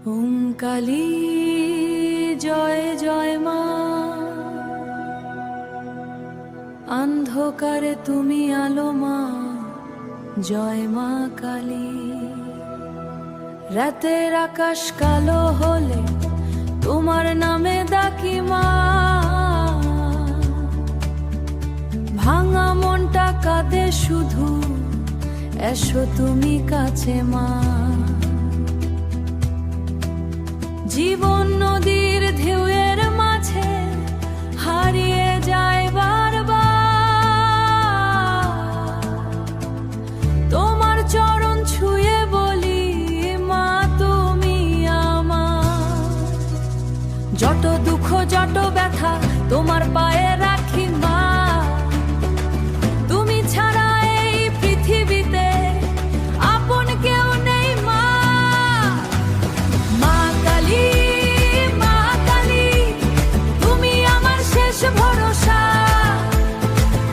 ওম কালী জয় জয় মা, অন্ধকারে তুমি আলো মা, জয় মা কালী। রাতের আকাশ কালো হলে তোমার নামে ডাকি মা, ভাঙা মনটা কাঁদে শুধু, এসো তুমি কাছে মা। জীবন নদীর ঢেউয়ের মাঝে হারিয়ে যায় বারবার, তোমার চরণ ছুঁয়ে বলি মা তুমি আমার। যত দুঃখ যত ব্যথা তোমার পায়ে রাখি মা, তুমি ছাড়া এই পৃথিবীতে আপন কেউ নেই মা। মা কালী, মা কালী, তুমি আমার শেষ ভরসা।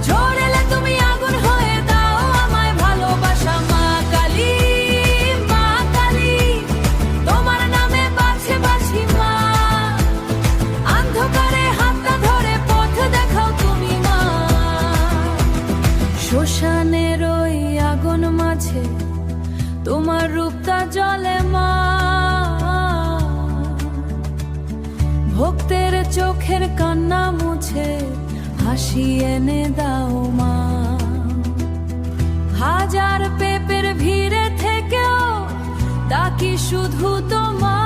ঝড় এলে তুমি আগুন হয়ে দাও আমায় ভালোবাসা। মা কালী, মা কালী, তোমার নামে বাছে বাছি মা, অন্ধকারে হাতটা ধরে পথ দেখাও তুমি মা। শ্মশানের ওই আগুন মাঝে তোমার রূপটা জ্বলে মা, ভক্তের চোখের কান্না মুছে হাসি এনে দাও মা। হাজার পেপের ভিড়ে থেকেও ডাকি শুধু তোমার,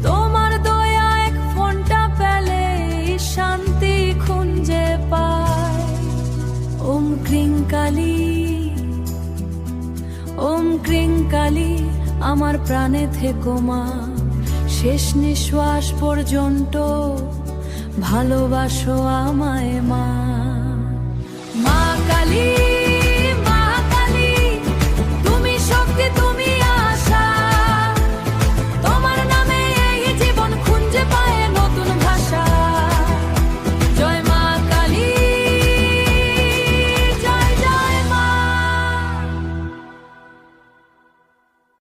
তোমার দয়া এক ফোনটা পেলে শান্তি খুঁজে পায়। ওম ক্রিং কালী, ওম ক্রিং কালী, আমার প্রাণে থেকো মা, শেষ নিঃশ্বাস পর্যন্ত ভালোবাসো আমায় মা। মা কালী।